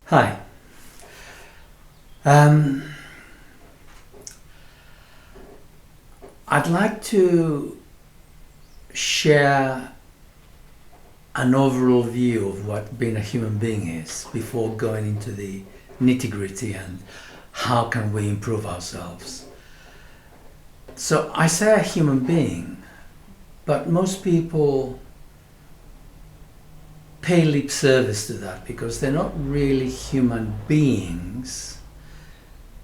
Hi. Um, I'd like to share an overall view of what being a human being is before going into the nitty-gritty and how can we improve ourselves. So I say a human being, but most people pay lip service to that because they're not really human beings.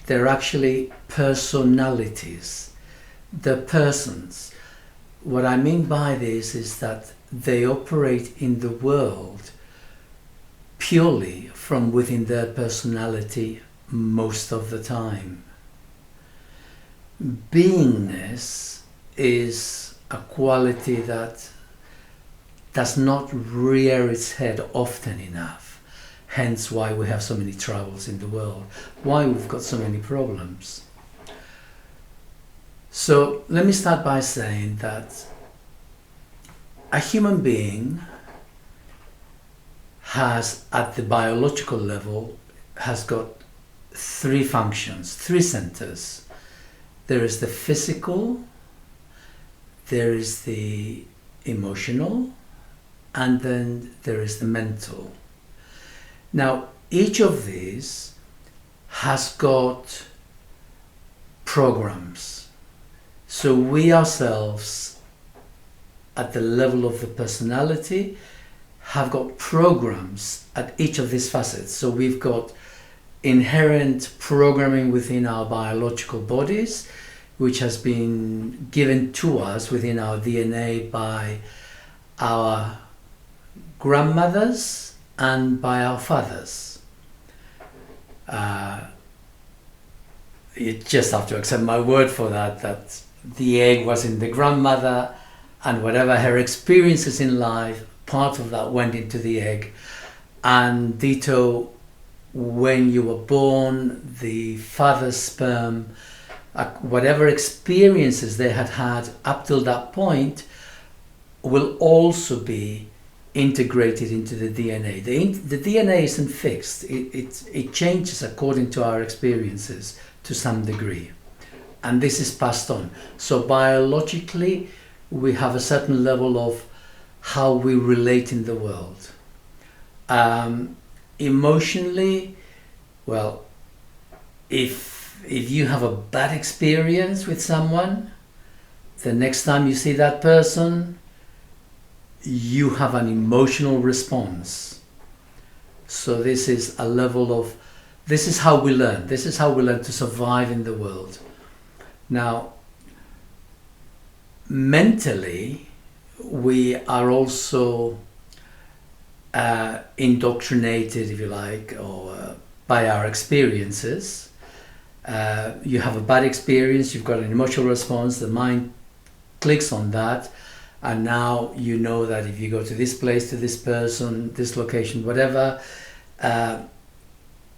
They're actually personalities. They're persons. What I mean by this is that they operate in the world purely from within their personality most of the time. Beingness is a quality that does not rear its head often enough. Hence why we have so many troubles in the world, why we've got so many problems. So let me start by saying that a human being has, at the biological level, has got three functions, three centers. There is the physical, there is the emotional, and then there is the mental. Now, each of these has got programs. So we ourselves, at the level of the personality, have got programs at each of these facets. So we've got inherent programming within our biological bodies, which has been given to us within our DNA by our grandmothers and by our fathers. You just have to accept my word for that the egg was in the grandmother, and whatever her experiences in life, part of that went into the egg. And ditto, when you were born, the father's sperm, whatever experiences they had up till that point, will also be integrated into the DNA. The DNA isn't fixed. It changes according to our experiences to some degree. And this is passed on. So biologically, we have a certain level of how we relate in the world. Emotionally, well, if you have a bad experience with someone, the next time you see that person, you have an emotional response. So this is a level of, this is how we learn. This is how we learn to survive in the world. Now, mentally, we are also indoctrinated, if you like, or by our experiences. You have a bad experience, you've got an emotional response, the mind clicks on that, and now you know that if you go to this place, to this person, this location, whatever,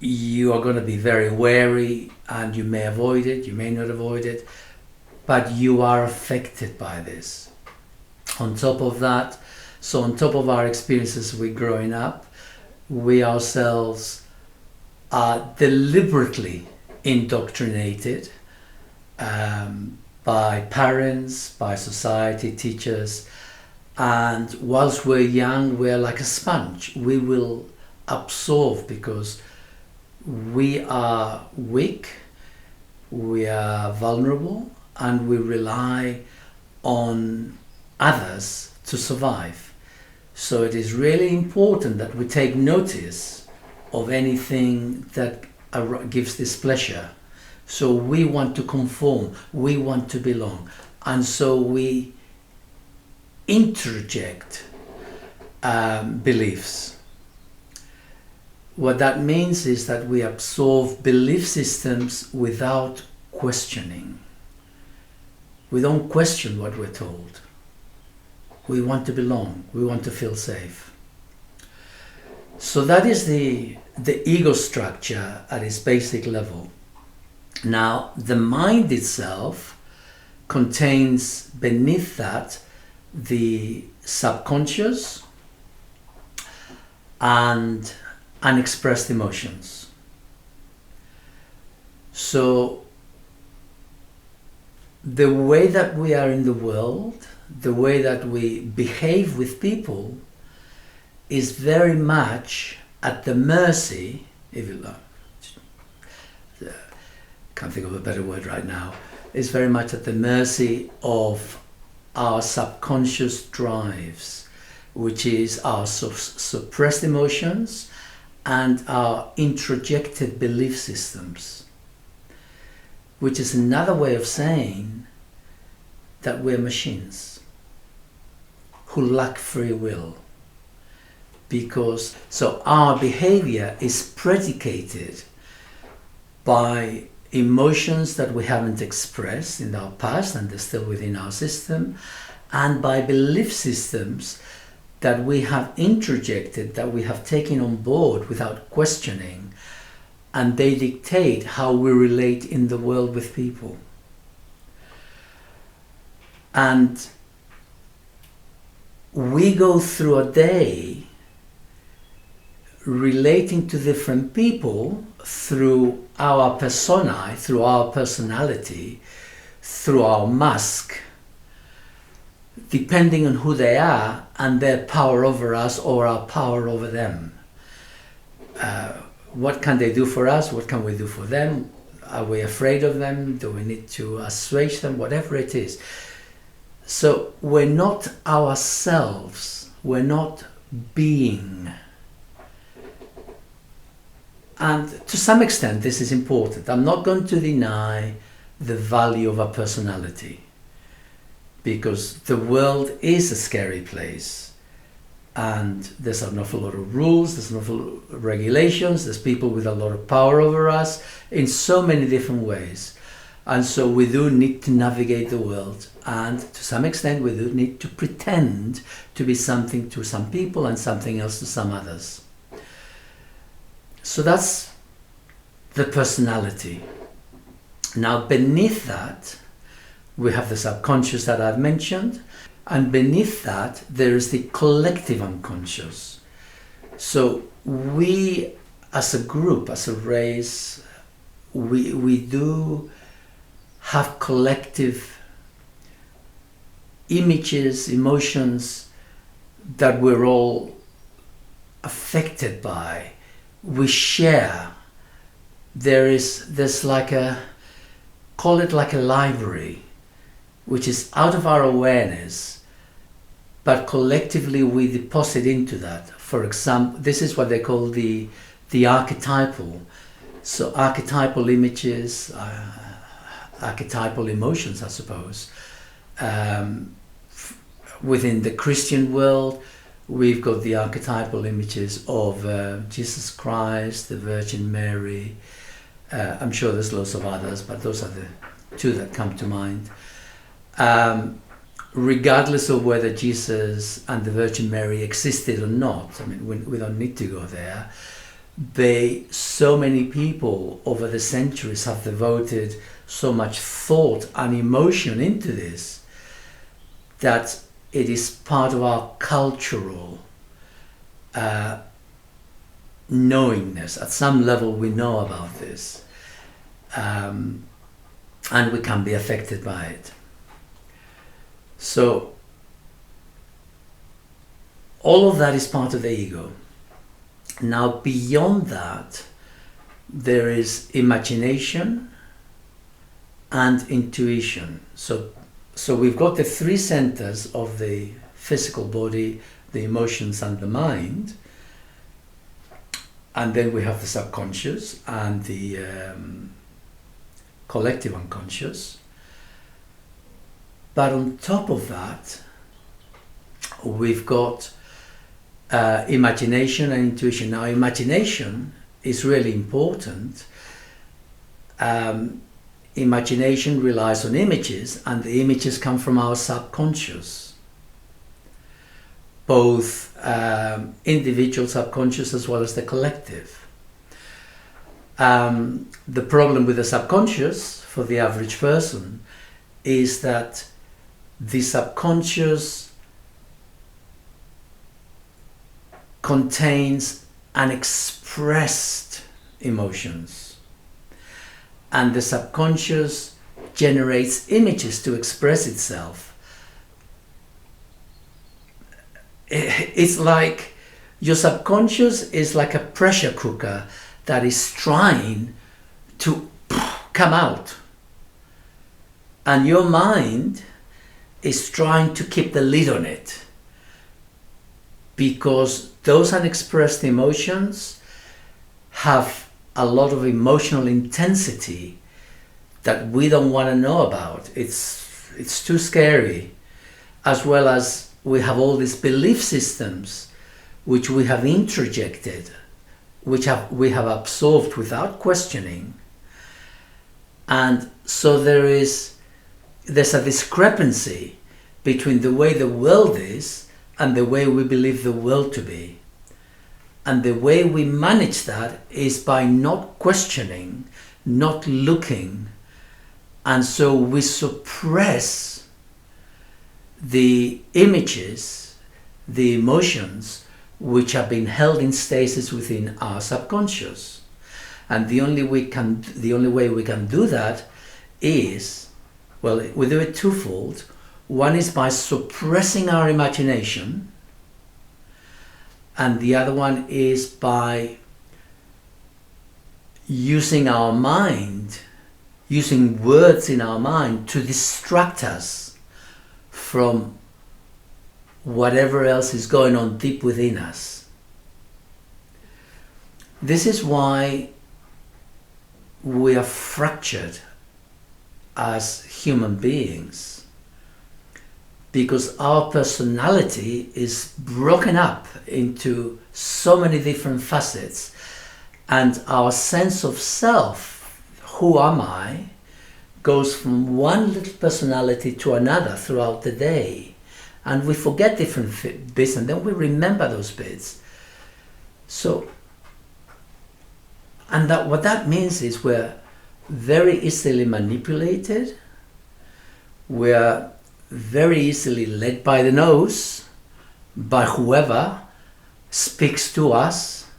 you are going to be very wary, and you may avoid it, you may not avoid it, but you are affected by this. On top of that, so on top of our experiences with growing up, we ourselves are deliberately indoctrinated by parents, by society, teachers, and whilst we're young, we're like a sponge. We will absorb because we are weak, we are vulnerable, and we rely on others to survive. So it is really important that we take notice of anything that gives displeasure. So we want to conform, we want to belong, and so we interject beliefs. What that means is that we absorb belief systems without questioning. We don't question what we're told. We want to belong, we want to feel safe. So that is the ego structure at its basic level. Now, the mind itself contains beneath that the subconscious and unexpressed emotions. So the way that we are in the world, the way that we behave with people, is very much at the mercy, if you like, can't think of a better word right now, is very much at the mercy of our subconscious drives, which is our suppressed emotions and our introjected belief systems, which is another way of saying that we're machines who lack free will. Because so our behavior is predicated by emotions that we haven't expressed in our past and they're still within our system, and by belief systems that we have introjected, that we have taken on board without questioning, and they dictate how we relate in the world with people. And we go through a day relating to different people through our personae, through our personality, through our mask, depending on who they are and their power over us or our power over them. What can they do for us? What can we do for them? Are we afraid of them? Do we need to assuage them? Whatever it is. So we're not ourselves. We're not being. And to some extent, this is important. I'm not going to deny the value of a personality, because the world is a scary place. And there's an awful lot of rules, there's an awful lot of regulations, there's people with a lot of power over us in so many different ways. And so we do need to navigate the world. And to some extent, we do need to pretend to be something to some people and something else to some others. So that's the personality. Now, beneath that, we have the subconscious that I've mentioned, and beneath that, there is the collective unconscious. So we, as a group, as a race, we do have collective images, emotions that we're all affected by. We share. There's like a, call it like a library, which is out of our awareness, but collectively we deposit into that. For example, this is what they call the archetypal. So archetypal images, archetypal emotions, I suppose. Within the Christian world, we've got the archetypal images of Jesus Christ, the Virgin Mary. I'm sure there's lots of others, but those are the two that come to mind. Regardless of whether Jesus and the Virgin Mary existed or not, I mean, we don't need to go there. So many people over the centuries have devoted so much thought and emotion into this that it is part of our cultural knowingness. At some level we know about this, and we can be affected by it. So all of that is part of the ego. Now beyond that, there is imagination and intuition. So we've got the three centers of the physical body, the emotions and the mind. And then we have the subconscious and the collective unconscious. But on top of that, we've got imagination and intuition. Now, imagination is really important. Imagination relies on images, and the images come from our subconscious. Both individual subconscious as well as the collective. The problem with the subconscious for the average person is that the subconscious contains an suppressed emotions. And the subconscious generates images to express itself. It's like your subconscious is like a pressure cooker that is trying to come out. And your mind is trying to keep the lid on it. Because those unexpressed emotions have a lot of emotional intensity that we don't want to know about. It's too scary. As well as we have all these belief systems which we have introjected, which we have absorbed without questioning. And so there's a discrepancy between the way the world is and the way we believe the world to be. And the way we manage that is by not questioning, not looking. And so we suppress the images, the emotions, which have been held in stasis within our subconscious. And the only way we can do that is, well, we do it twofold. One is by suppressing our imagination, and the other one is by using our mind, using words in our mind to distract us from whatever else is going on deep within us. This is why we are fractured as human beings, because our personality is broken up into so many different facets, and our sense of self, who am I, goes from one little personality to another throughout the day. And we forget different bits, and then we remember those bits. So, and what that means is we're very easily manipulated. We're very easily led by the nose by whoever speaks to us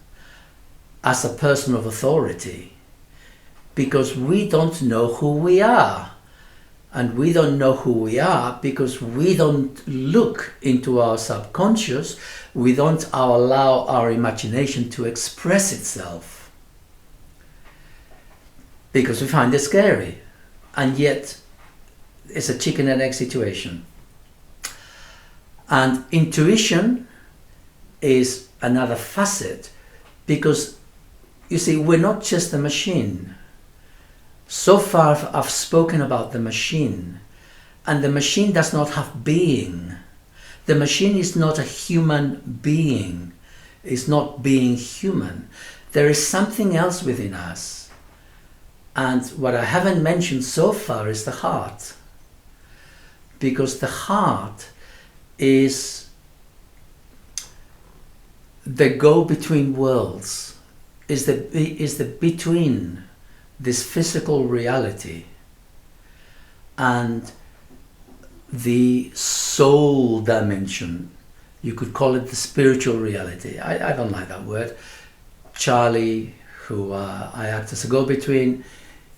as a person of authority, because we don't know who we are. And we don't know who we are because we don't look into our subconscious. We don't allow our imagination to express itself, because we find it scary. And yet it's a chicken and egg situation. And intuition is another facet, because you see, we're not just a machine. So far I've spoken about the machine, and the machine does not have being. The machine is not a human being. It's not being human. There is something else within us. And what I haven't mentioned so far is the heart. Because the heart is the go-between worlds, is the between this physical reality and the soul dimension. You could call it the spiritual reality. I don't like that word. Charlie, who I act as a go-between,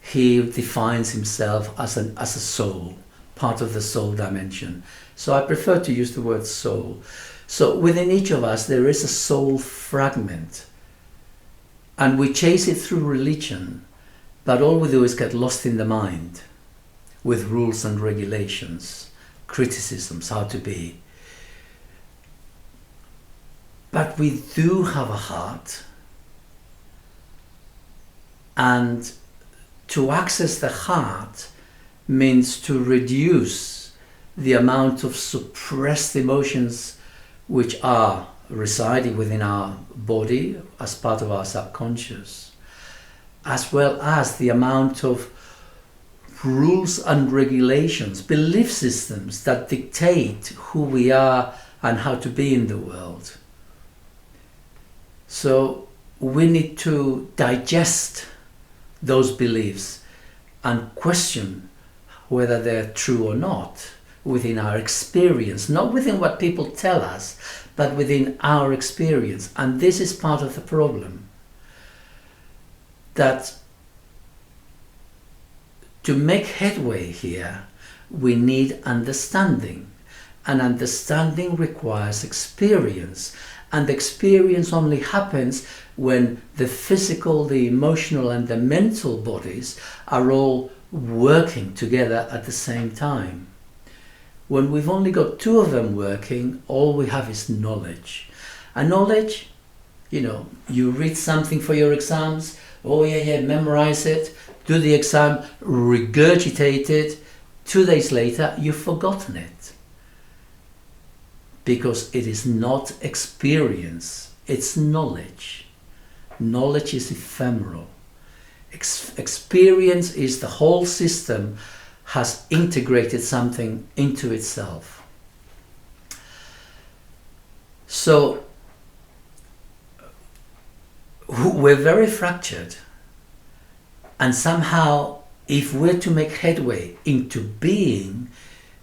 he defines himself as a soul, part of the soul dimension. So I prefer to use the word soul. So within each of us there is a soul fragment, and we chase it through religion. But all we do is get lost in the mind with rules and regulations, criticisms, how to be. But we do have a heart, and to access the heart means to reduce the amount of suppressed emotions which are residing within our body as part of our subconscious, as well as the amount of rules and regulations, belief systems that dictate who we are and how to be in the world. So we need to digest those beliefs and question whether they're true or not within our experience, not within what people tell us, but within our experience. And this is part of the problem. that to make headway here, we need understanding. And understanding requires experience. And experience only happens when the physical, the emotional, and the mental bodies are all working together at the same time. When we've only got two of them working, all we have is knowledge. And knowledge, you read something for your exams, memorize it, do the exam, regurgitate it. 2 days later, you've forgotten it. Because it is not experience, it's knowledge. Knowledge is ephemeral. Experience is the whole system has integrated something into itself. So we're very fractured, and somehow if we're to make headway into being,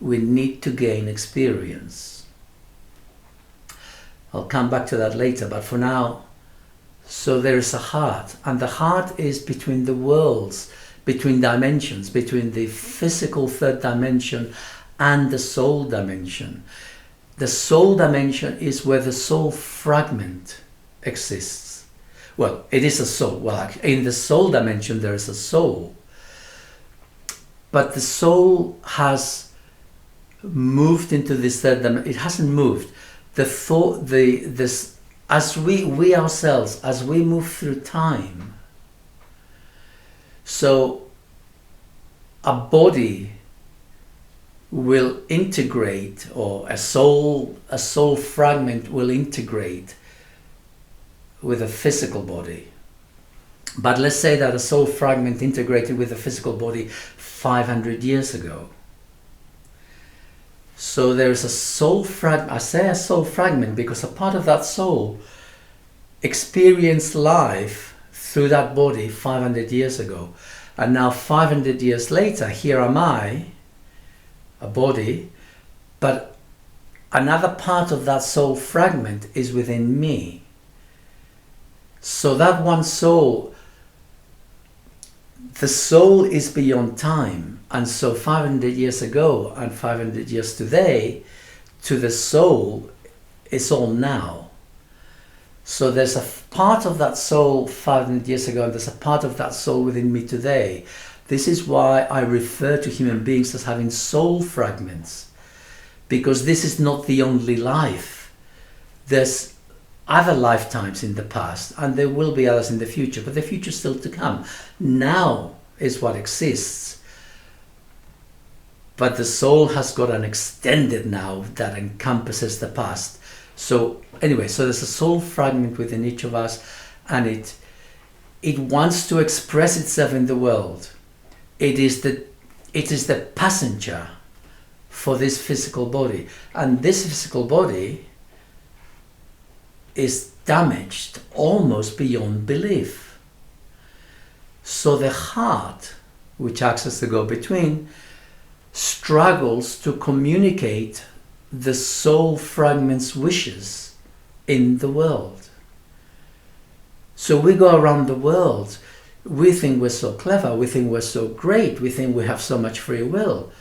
we need to gain experience. I'll come back to that later, but for now, so there is a heart, and the heart is between the worlds, between dimensions, between the physical third dimension and the soul dimension. The soul dimension is where the soul fragment exists. Well, it is a soul. Well, in the soul dimension there is a soul, but the soul has moved into this third dimension. It hasn't moved. The thought, this, as we ourselves, as we move through time. So a body will integrate, or a soul fragment will integrate with a physical body. But let's say that a soul fragment integrated with a physical body 500 years ago. So there is a soul fragment. I say a soul fragment because a part of that soul experienced life through that body 500 years ago. And now 500 years later, here am I, a body, but another part of that soul fragment is within me. So that one soul, the soul is beyond time. And so 500 years ago and 500 years today, to the soul, it's all now. So there's a part of that soul 500 years ago, and there's a part of that soul within me today. This is why I refer to human beings as having soul fragments, because this is not the only life. There's other lifetimes in the past, and there will be others in the future, but the future is still to come. Now is what exists. But the soul has got an extended now that encompasses the past. So anyway, so there's a soul fragment within each of us, and it wants to express itself in the world. It is the passenger for this physical body, and this physical body is damaged almost beyond belief. So the heart, which acts as the go-between, struggles to communicate the soul fragment's wishes in the world. So we go around the world, we think we're so clever, we think we're so great, we think we have so much free will.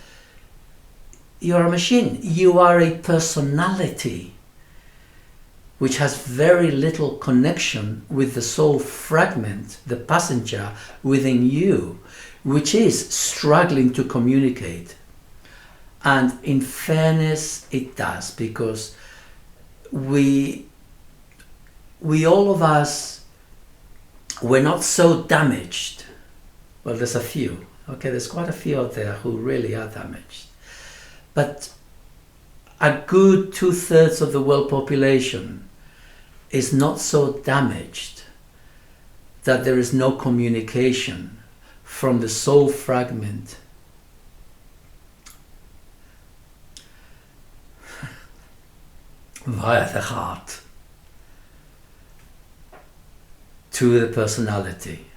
You're a machine. You are a personality which has very little connection with the soul fragment, the passenger within you, which is struggling to communicate. And in fairness, it does, because we all of us, we're not so damaged. Well, there's a few. Okay, there's quite a few out there who really are damaged. But a good 2/3 of the world population is not so damaged that there is no communication from the soul fragment via the heart to the personality.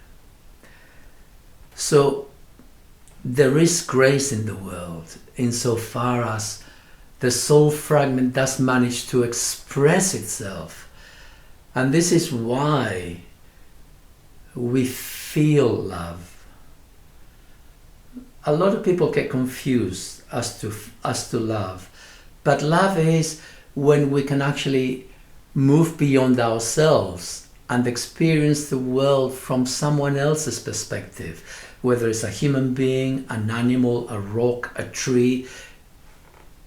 So there is grace in the world insofar as the soul fragment does manage to express itself. And this is why we feel love. A lot of people get confused as to love, but love is when we can actually move beyond ourselves and experience the world from someone else's perspective, whether it's a human being, an animal, a rock, a tree.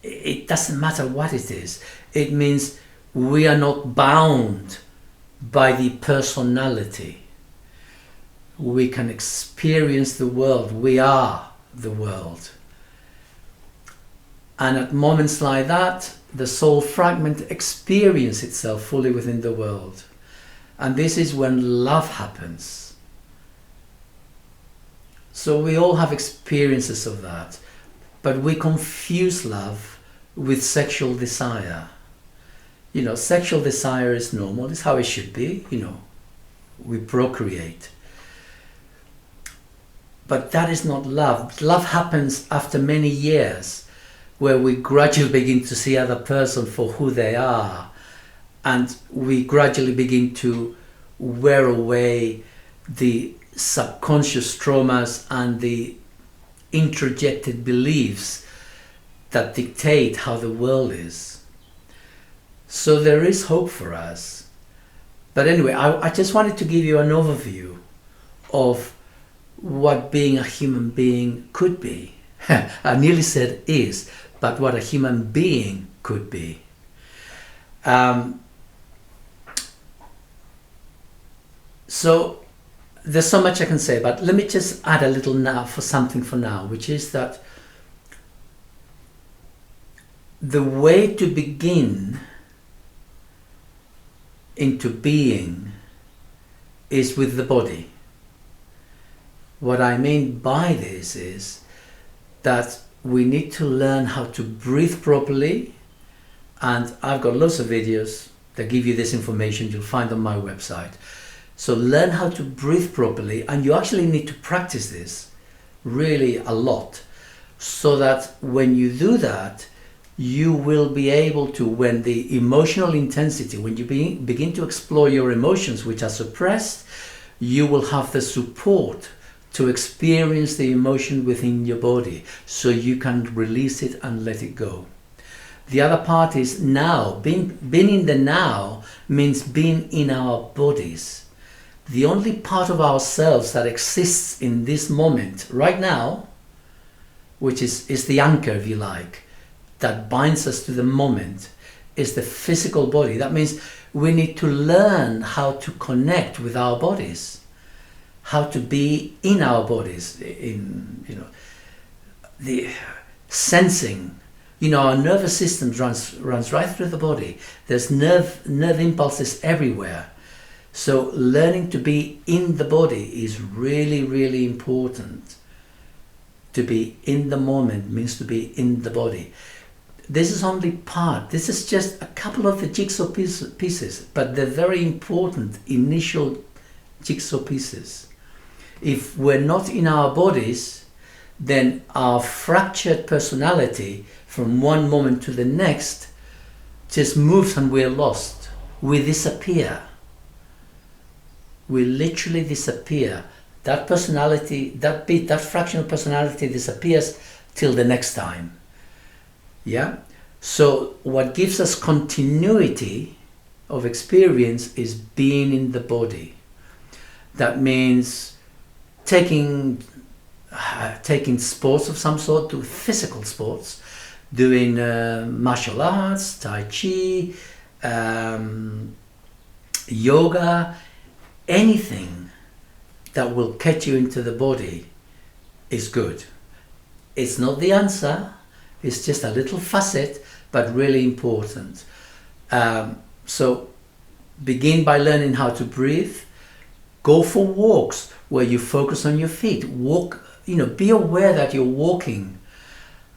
It doesn't matter what it is. It means we are not bound by the personality. We can experience the world. We are the world. And at moments like that, the soul fragment experiences itself fully within the world. And this is when love happens. So we all have experiences of that, but we confuse love with sexual desire. You know, sexual desire is normal, it's how it should be, you know, we procreate. But that is not love. Love happens after many years, where we gradually begin to see other person for who they are, and we gradually begin to wear away the subconscious traumas and the introjected beliefs that dictate how the world is. So there is hope for us. But anyway, I just wanted to give you an overview of what being a human being could be. I nearly said is, but what a human being could be. So there's so much I can say, but let me just add a little now for something for now, which is that the way to begin into being is with the body. What I mean by this is that we need to learn how to breathe properly, and I've got lots of videos that give you this information. You'll find on my website. So learn how to breathe properly, and you actually need to practice this really a lot, so that when you do that, you will be able to, when the emotional intensity, when you begin to explore your emotions which are suppressed, you will have the support to experience the emotion within your body, so you can release it and let it go. The other part is now. Being in the now means being in our bodies. The only part of ourselves that exists in this moment, right now, which is the anchor, if you like, that binds us to the moment, is the physical body. That means we need to learn how to connect with our bodies, how to be in our bodies, in, you know, the sensing. You know, our nervous system runs right through the body. There's nerve impulses everywhere. So learning to be in the body is really, really important. To be in the moment means to be in the body. This is only part. This is just a couple of the jigsaw pieces, but they're very important initial jigsaw pieces. If we're not in our bodies, then our fractured personality from one moment to the next just moves and we're lost. We disappear. We literally disappear. That personality, that fractional personality disappears till the next time. Yeah? So what gives us continuity of experience is being in the body. That means taking sports of some sort, do physical sports, doing martial arts, Tai Chi, yoga, anything that will get you into the body is good. It's not the answer, it's just a little facet, but really important. So begin by learning how to breathe. Go for walks where you focus on your feet. Walk, be aware that you're walking,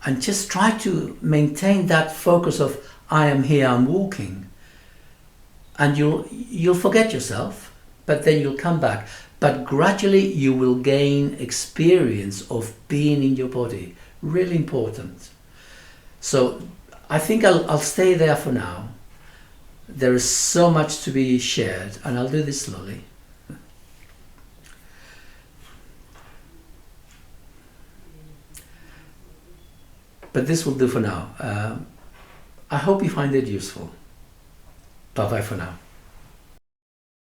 and just try to maintain that focus of I am here, I'm walking. And you'll forget yourself, but then you'll come back. But gradually you will gain experience of being in your body. Really important. So I think I'll stay there for now. There is so much to be shared, and I'll do this slowly. But this will do for now. I hope you find it useful. Bye bye for now.